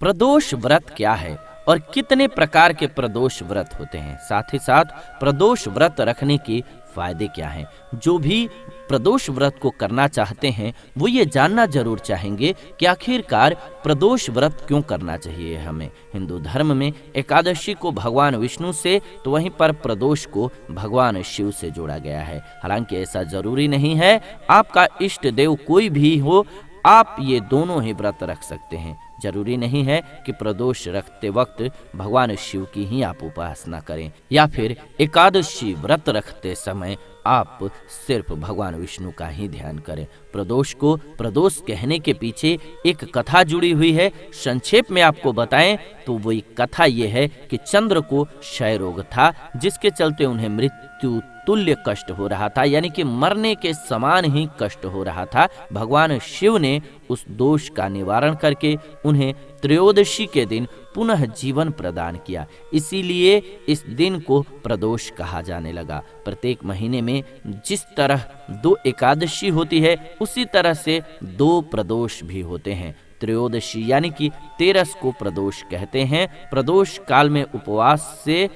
प्रदोष व्रत क्या है और कितने प्रकार के प्रदोष व्रत होते हैं, साथ ही साथ प्रदोष व्रत रखने के फायदे क्या हैं। जो भी प्रदोष व्रत को करना चाहते हैं वो ये जानना जरूर चाहेंगे कि आखिरकार प्रदोष व्रत क्यों करना चाहिए हमें। हिंदू धर्म में एकादशी को भगवान विष्णु से तो वहीं पर प्रदोष को भगवान शिव से जोड़ा गया है। हालांकि ऐसा जरूरी नहीं है, आपका इष्ट देव कोई भी हो आप ये दोनों ही व्रत रख सकते हैं। जरूरी नहीं है कि प्रदोष रखते वक्त भगवान शिव की ही आप उपासना करें या फिर एकादशी व्रत रखते समय आप सिर्फ भगवान विष्णु का ही ध्यान करें। प्रदोष को प्रदोष कहने के पीछे एक कथा जुड़ी हुई है। संक्षेप में आपको बताएं तो वही कथा ये है कि चंद्र को क्षय रोग था, जिसके चलते उन्हें मृत्यु तुल्य कष्ट हो रहा था, यानी कि मरने के समान ही कष्ट हो रहा था। भगवान शिव ने उस दोष का निवारण करके उन्हें त्रयोदशी के दिन पुनः जीवन प्रदान किया। इसीलिए इस दिन को प्रदोष कहा जाने लगा। प्रत्येक महीने में जिस तरह 2 एकादशी होती है उसी तरह से 2 प्रदोष भी होते हैं। त्रयोदशी यानी कि 13 को प्रदोष कहते हैं। प्रदोष काल में उपवास से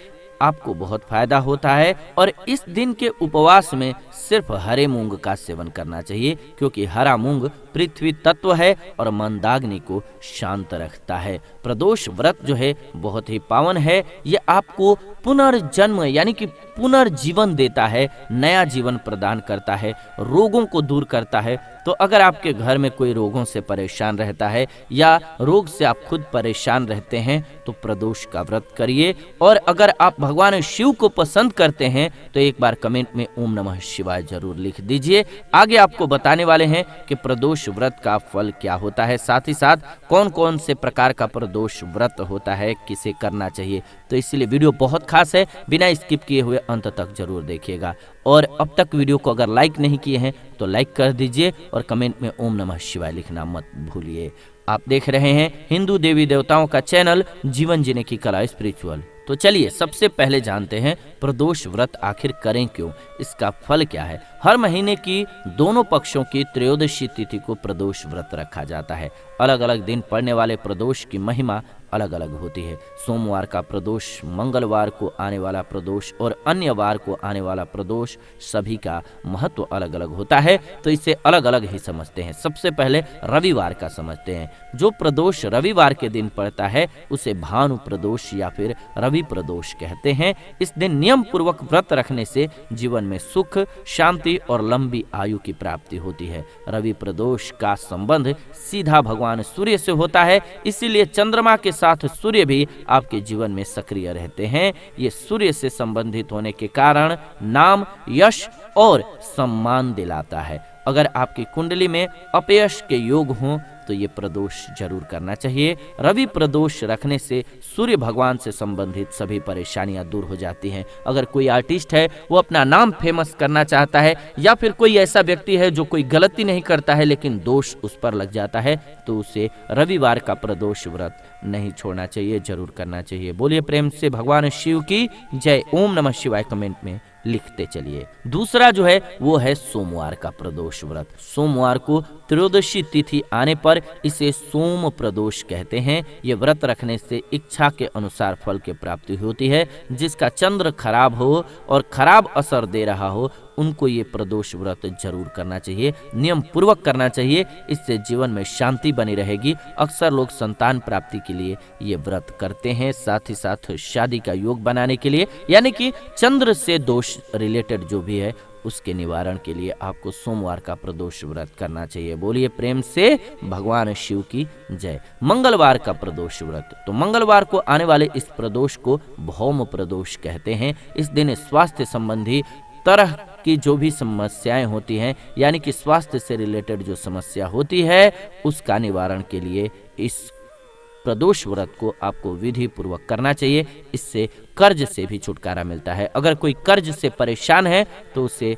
आपको बहुत फायदा होता है और इस दिन के उपवास में सिर्फ हरे मूंग का सेवन करना चाहिए, क्योंकि हरा मूंग पृथ्वी तत्व है और मंदाग्नि को शांत रखता है। प्रदोष व्रत जो है बहुत ही पावन है। ये आपको पुनर्जन्म यानी कि पुनर्जीवन देता है, नया जीवन प्रदान करता है, रोगों को दूर करता है। तो अगर आपके घर में कोई रोगों से परेशान रहता है या रोग से आप खुद परेशान रहते हैं तो प्रदोष का व्रत करिए। और अगर आप भगवान शिव को पसंद करते हैं तो एक बार कमेंट में ओम नमः शिवाय जरूर लिख दीजिए। आगे आपको बताने वाले हैं कि प्रदोष व्रत का फल क्या होता है, साथ ही साथ कौन कौन से प्रकार का प्रदोष व्रत होता है, किसे करना चाहिए। तो इसलिए वीडियो बहुत खास है, बिना स्किप किए हुए अंत तक जरूर देखिएगा। और अब तक वीडियो को अगर लाइक नहीं किए हैं तो लाइक कर दीजिए और कमेंट में ओम नमः शिवाय लिखना मत भूलिए। आप देख रहे हैं हिंदू देवी देवताओं का चैनल जीवन जीने की कला स्पिरिचुअल। तो चलिए सबसे पहले जानते हैं प्रदोष व्रत आखिर करें क्यों, इसका फल क्या है। हर महीने की दोनों पक्षों की त्रयोदशी तिथि को प्रदोष व्रत रखा जाता है। अलग अलग दिन पड़ने वाले प्रदोष की महिमा अलग अलग होती है। सोमवार का प्रदोष, मंगलवार को आने वाला प्रदोष और अन्य वार को आने वाला प्रदोष, सभी का महत्व अलग अलग होता है, तो इसे अलग अलग ही समझते हैं। सबसे पहले रविवार का समझते हैं। जो प्रदोष रविवार के दिन पड़ता है उसे भानु प्रदोष या फिर रवि प्रदोष कहते हैं। इस दिन नियम पूर्वक व्रत रखने से जीवन में सुख, शांति और लंबी आयु की प्राप्ति होती है। रवि प्रदोष का संबंध सीधा भगवान सूर्य से होता है, इसीलिए चंद्रमा के साथ सूर्य भी आपके जीवन में सक्रिय रहते हैं। ये सूर्य से संबंधित होने के कारण नाम, यश और सम्मान दिलाता है। अगर आपकी कुंडली में अपयश के योग हों तो ये प्रदोष जरूर करना चाहिए। रवि प्रदोष रखने से सूर्य भगवान से संबंधित सभी परेशानियां दूर हो जाती हैं। अगर कोई आर्टिस्ट है वो अपना नाम फेमस करना चाहता है या फिर कोई ऐसा व्यक्ति है जो कोई गलती नहीं करता है लेकिन दोष उस पर लग जाता है तो उसे रविवार का प्रदोष व्रत नहीं छोड़ना चाहिए, जरूर करना चाहिए। बोलिए प्रेम से भगवान शिव की जय। ओम नमः शिवाय कमेंट में लिखते चलिए। दूसरा जो है वो है सोमवार का प्रदोष व्रत। सोमवार को त्रयोदशी तिथि आने पर इसे सोम प्रदोष कहते हैं। ये व्रत रखने से इच्छा के अनुसार फल की प्राप्ति होती है। जिसका चंद्र खराब हो और खराब असर दे रहा हो उनको ये प्रदोष व्रत जरूर करना चाहिए, नियम पूर्वक करना चाहिए। इससे जीवन में शांति बनी रहेगी। अक्सर लोग संतान प्राप्ति के लिए ये व्रत करते हैं, साथ ही साथ शादी का योग बनाने के लिए, यानी कि चंद्र से दोष रिलेटेड जो भी है उसके निवारण के लिए आपको सोमवार का प्रदोष व्रत करना चाहिए। बोलिए प्रेम से भगवान शिव की जय। मंगलवार का प्रदोष व्रत, तो मंगलवार को आने वाले इस प्रदोष को भौम प्रदोष कहते हैं। इस दिन स्वास्थ्य संबंधी तरह की जो भी समस्याएं होती हैं, यानी कि स्वास्थ्य से रिलेटेड जो समस्या होती है उसका निवारण के लिए इस प्रदोष व्रत को आपको विधि पूर्वक करना चाहिए। इससे कर्ज से भी छुटकारा मिलता है। अगर कोई कर्ज से परेशान है तो उसे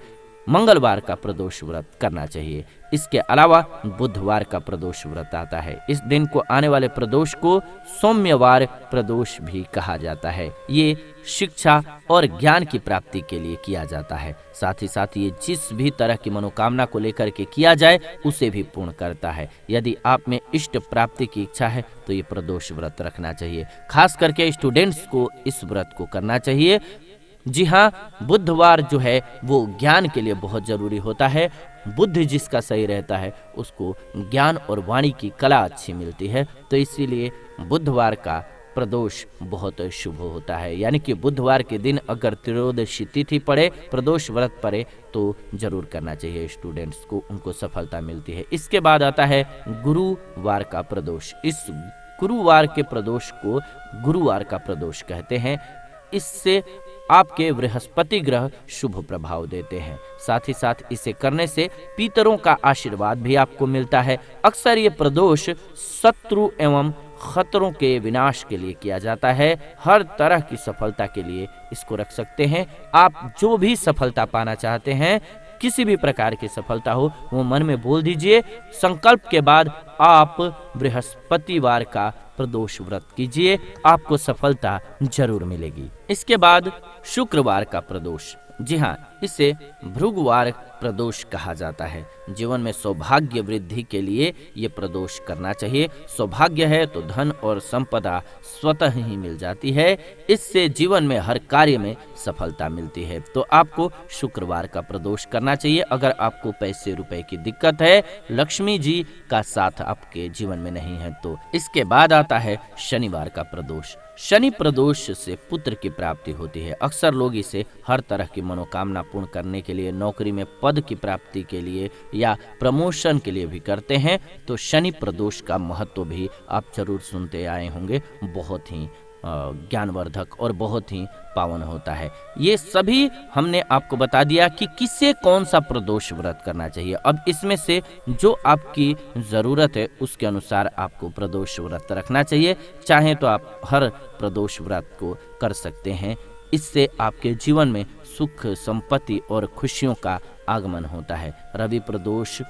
मंगलवार का प्रदोष व्रत करना चाहिए। इसके अलावा बुधवार का प्रदोष व्रत आता है। इस दिन को आने वाले प्रदोष को सौम्यवार प्रदोष भी कहा जाता है। ये शिक्षा और ज्ञान की प्राप्ति के लिए किया जाता है। साथ ही साथ ये जिस भी तरह की मनोकामना को लेकर के किया जाए उसे भी पूर्ण करता है। यदि आप में इष्ट प्राप्ति की इच्छा है तो ये प्रदोष व्रत रखना चाहिए। खास करके स्टूडेंट्स को इस व्रत को करना चाहिए। जी हाँ, बुधवार जो है वो ज्ञान के लिए बहुत जरूरी होता है। बुद्धि जिसका सही रहता है उसको ज्ञान और वाणी की कला अच्छी मिलती है। तो इसीलिए बुधवार का प्रदोष बहुत शुभ होता है। यानी कि बुधवार के दिन अगर त्रयोदशी तिथि पड़े, प्रदोष व्रत पड़े तो जरूर करना चाहिए स्टूडेंट्स को, उनको सफलता मिलती है। इसके बाद आता है गुरुवार का प्रदोष। इस गुरुवार के प्रदोष को गुरुवार का प्रदोष कहते हैं। इससे आपके बृहस्पति ग्रह शुभ प्रभाव देते हैं। साथ ही साथ इसे करने से पितरों का आशीर्वाद भी आपको मिलता है। अक्सर ये प्रदोष शत्रु एवं खतरों के विनाश के लिए किया जाता है। हर तरह की सफलता के लिए इसको रख सकते हैं। आप जो भी सफलता पाना चाहते हैं, किसी भी प्रकार की सफलता हो, वो मन में बोल दीजिए। संकल्प के बाद आप बृहस्पतिवार का प्रदोष व्रत कीजिए, आपको सफलता जरूर मिलेगी। इसके बाद शुक्रवार का प्रदोष, जी हाँ, इसे भृगुवार प्रदोष कहा जाता है। जीवन में सौभाग्य वृद्धि के लिए ये प्रदोष करना चाहिए। सौभाग्य है तो धन और संपदा स्वतः ही मिल जाती है। इससे जीवन में हर कार्य में सफलता मिलती है। तो आपको शुक्रवार का प्रदोष करना चाहिए। अगर आपको पैसे रुपए की दिक्कत है, लक्ष्मी जी का साथ आपके जीवन में नहीं है तो। इसके बाद आता है शनिवार का प्रदोष। शनि प्रदोष से पुत्र की प्राप्ति होती है। अक्सर लोग इसे हर तरह की मनोकामना पूर्ण करने के लिए, नौकरी में पद की प्राप्ति के लिए या प्रमोशन के लिए भी करते हैं। तो शनि प्रदोष का महत्व भी आप जरूर सुनते आए होंगे। बहुत ही ज्ञानवर्धक और बहुत ही पावन होता है। ये सभी हमने आपको बता दिया कि किसे कौन सा प्रदोष व्रत करना चाहिए। अब इसमें से जो आपकी ज़रूरत है उसके अनुसार आपको प्रदोष व्रत रखना चाहिए। चाहे तो आप हर प्रदोष व्रत को कर सकते हैं। इससे आपके जीवन में सुख, संपत्ति और खुशियों का आगमन होता है। रवि प्रदोष,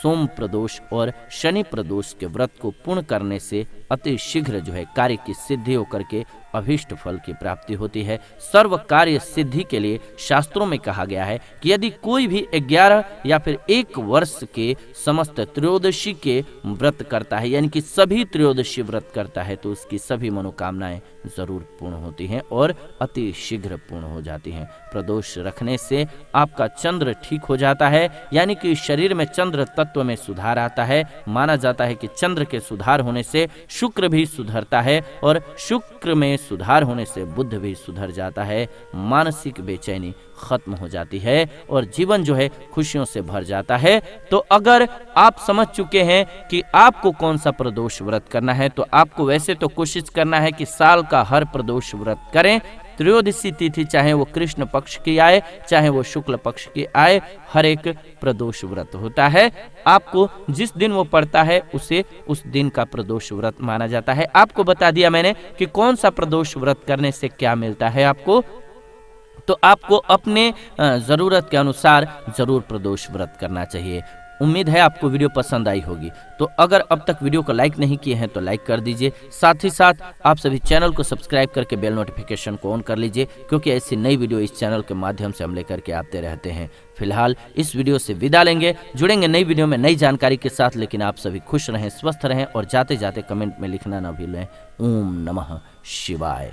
सोम प्रदोष और शनि प्रदोष के व्रत को पूर्ण करने से अति शीघ्र जो है कार्य की सिद्धि होकर के अभीष्ट फल की प्राप्ति होती है। सर्व कार्य सिद्धि के लिए शास्त्रों में कहा गया है कि यदि कोई भी 11 या फिर 1 वर्ष के समस्त त्रयोदशी के व्रत करता है, यानी कि सभी त्रयोदशी व्रत करता है, तो उसकी सभी मनोकामनाएं जरूर पूर्ण होती हैं और अति शीघ्र पूर्ण हो जाती हैं। प्रदोष रखने से आपका चंद्र ठीक हो जाता है, यानी कि शरीर में चंद्र तत्व में सुधार आता है। माना जाता है कि चंद्र के सुधार होने से शुक्र भी सुधरता है और शुक्र में सुधार होने से बुध भी सुधर जाता है। मानसिक बेचैनी खत्म हो जाती है और जीवन जो है खुशियों से भर जाता है। तो अगर आप समझ चुके हैं कि आपको कौन सा प्रदोष व्रत करना है, तो आपको वैसे तो कोशिश करना है कि साल का हर प्रदोष व्रत करें। त्रयोदशी तिथि चाहे वो कृष्ण पक्ष की आए चाहे वो शुक्ल पक्ष की आए, हर एक प्रदोष व्रत होता है। आपको जिस दिन वो पड़ता है उसे उस दिन का प्रदोष व्रत माना जाता है। आपको बता दिया मैंने कि कौन सा प्रदोष व्रत करने से क्या मिलता है आपको। तो आपको अपने जरूरत के अनुसार जरूर प्रदोष व्रत करना चाहिए। उम्मीद है आपको वीडियो पसंद आई होगी। तो अगर अब तक वीडियो को लाइक नहीं किए हैं तो लाइक कर दीजिए। साथ ही साथ आप सभी चैनल को सब्सक्राइब करके बेल नोटिफिकेशन को ऑन कर लीजिए, क्योंकि ऐसी नई वीडियो इस चैनल के माध्यम से हम लेकर के आते रहते हैं। फिलहाल इस वीडियो से विदा लेंगे, जुड़ेंगे नई वीडियो में नई जानकारी के साथ। लेकिन आप सभी खुश रहें, स्वस्थ रहें और जाते जाते कमेंट में लिखना ना भूलें। ओम नमः शिवाय।